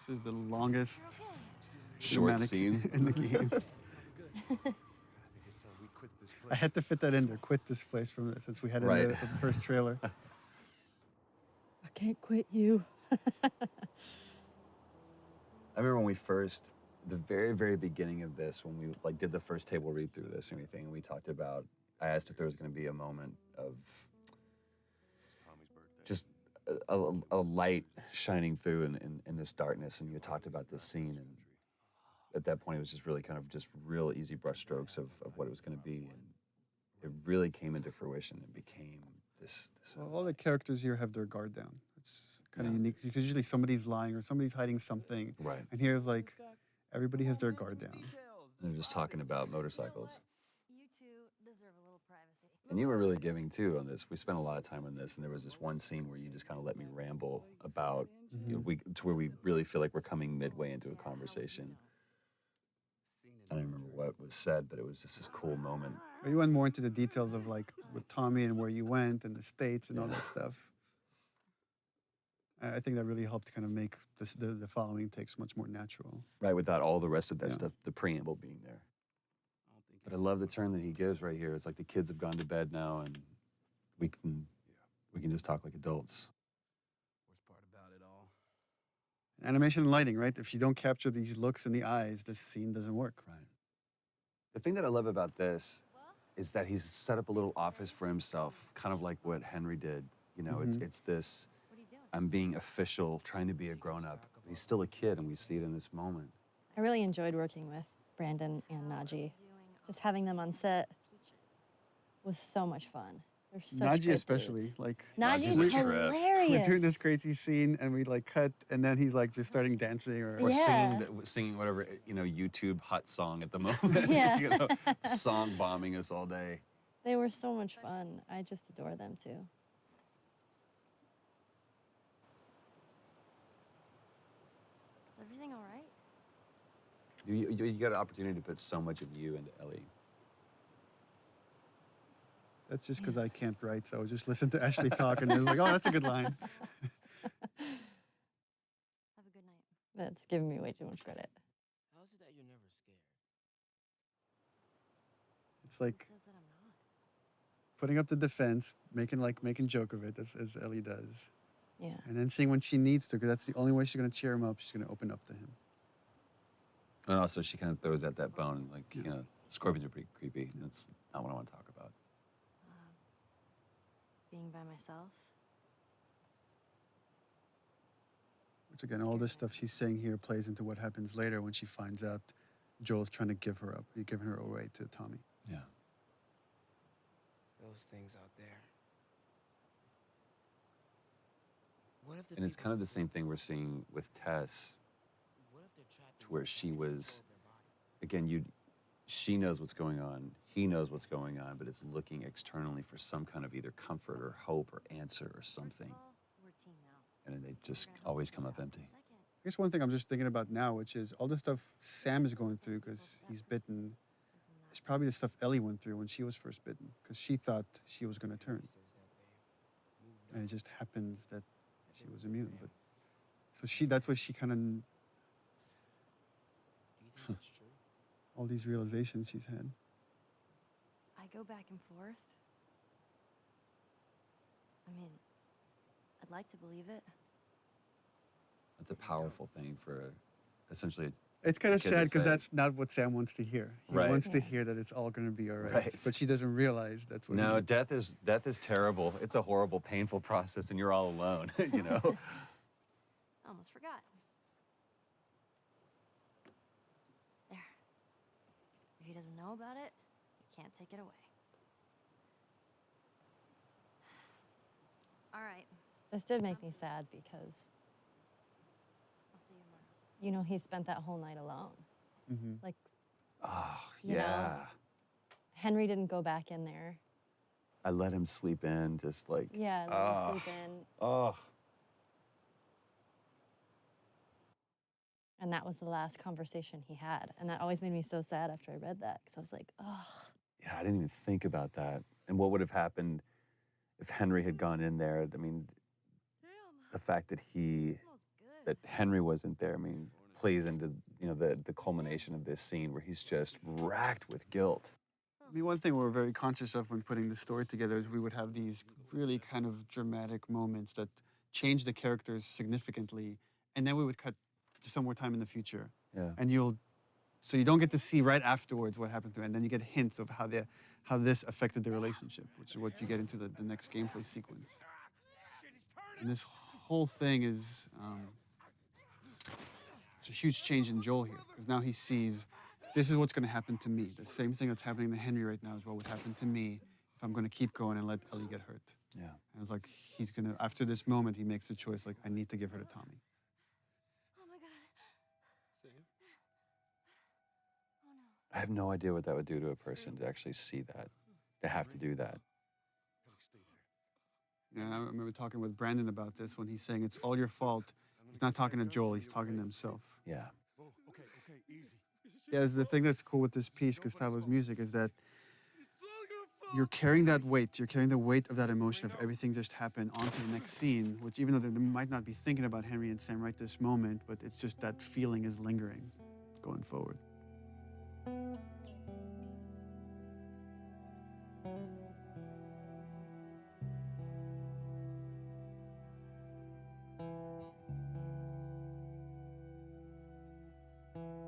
This is the longest Short cinematic scene. in the game. I had to fit that in there. Quit this place from this, since we had it in the first trailer. I can't quit you. I remember when we first, the very, very beginning of this, when we like did the first table read through this and everything, and we talked about, I asked if there was going to be a moment of just a light shining through in this darkness, and you talked about this scene, and at that point it was just really kind of just real easy brushstrokes of what it was going to be, and it really came into fruition and became this Well, all the characters here have their guard down. It's kind of unique because usually somebody's lying or somebody's hiding something. Right. And here's like everybody has their guard down. And they're just talking about motorcycles. You two deserve a little privacy. And you were really giving too on this. We spent a lot of time on this, and there was this one scene where you just kind of let me ramble about, you know, to where we really feel like we're coming midway into a conversation. I don't remember what was said, but it was just this cool moment. But you went more into the details of like with Tommy and where you went and the States and all that stuff. I think that really helped kind of make this, the following takes much more natural. Right, without all the rest of that stuff, the preamble being there. But I love the turn that he gives right here. It's like the kids have gone to bed now, and we can just talk like adults. Worst part about it all. Animation and lighting, right? If you don't capture these looks in the eyes, this scene doesn't work. Right. The thing that I love about this is that he's set up a little office for himself, kind of like what Henry did. You know, it's this, I'm being official, trying to be a grown-up. He's still a kid, and we see it in this moment. I really enjoyed working with Brandon and Najee. Just having them on set was so much fun. They're such Najee great especially, dudes. like Najee's a trip. hilarious. we're doing this crazy scene and we like cut and then he's like just starting dancing or Yeah. singing whatever, you know, YouTube hot song at the moment. Yeah. You know, song bombing us all day. They were so much fun. I just adore them too. Is everything all right? You got an opportunity to put so much of you into Ellie. that's just because I can't write, so I just listen to Ashley talk and it was like, oh, that's a good line. Have a good night. That's giving me way too much credit. How is it that you're never scared? It's like Who says that I'm not? putting up the defense, making joke of it as Ellie does. Yeah. And then seeing when she needs to, because that's the only way she's gonna cheer him up, she's gonna open up to him. And also, she kind of throws out that bone, like, you know, scorpions are pretty creepy. That's not what I want to talk about. Being by myself. Which again, all this stuff she's saying here plays into what happens later when she finds out Joel's trying to give her up. He's giving her away to Tommy. Yeah. Those things out there. What if the And it's people kind of the who same live thing we're seeing with Tess, What if they're trapped to in where one she place was, that control their body? again, she knows what's going on, he knows what's going on, but it's looking externally for some kind of either comfort or hope or answer or something. First of all, we're a team now. And then they just We're gonna help always each come other up out. empty. Second, I guess one thing I'm just thinking about now, which is all the stuff Sam is going through because he's bitten, is probably the stuff Ellie went through when she was first bitten, because she thought she was going to turn. And it just happens that she was immune. But so that's what she kind of, Do you think that's true? all these realizations she's had. I go back and forth. I mean, I'd like to believe it. That's a powerful thing for essentially. It's kind of kid sad to because say. that's not what Sam wants to hear. He Right. wants to Yeah. hear that it's all going to be all right. Right. But she doesn't realize that's what No, he death is terrible. It's a horrible, painful process, and you're all alone. You know. I almost forgot. There. If he doesn't know about it, he can't take it away. All right. This did make me sad because, I'll see you tomorrow. you know, he spent that whole night alone. Mm-hmm. Like, Oh You know? yeah. Henry didn't go back in there. I let him sleep in, just like. Yeah, let him sleep in. Oh. And that was the last conversation he had. And that always made me so sad after I read that, because I was like, oh. Yeah, I didn't even think about that. And what would have happened if Henry had gone in there? I mean, Damn. the fact that he Smells good. that Henry wasn't there, I mean, plays into, you know, the culmination of this scene where he's just racked with guilt. I mean, one thing we're very conscious of when putting the story together is we would have these really kind of dramatic moments that change the characters significantly, and then we would cut to some more time in the future. Yeah. And so you don't get to see right afterwards what happened to it, and then you get hints of how this affected the relationship, which is what you get into the next gameplay sequence. And this whole thing is, it's a huge change in Joel here, because now he sees, this is what's going to happen to me. The same thing that's happening to Henry right now is what would happen to me if I'm going to keep going and let Ellie get hurt. Yeah. And it's like, he's going to, after this moment, he makes the choice, like, I need to give her to Tommy. Oh my god. Sam? Oh no. I have no idea what that would do to a person to actually see that, to have to do that. Ellie, stay there. Yeah, I remember talking with Brandon about this when he's saying it's all your fault. He's not talking to Joel, he's talking to himself. Yeah. Oh, okay, easy. Yeah, the thing that's cool with this piece, Gustavo's music, is that you're carrying that weight. You're carrying the weight of that emotion of everything just happened onto the next scene, which even though they might not be thinking about Henry and Sam right this moment, but it's just that feeling is lingering going forward.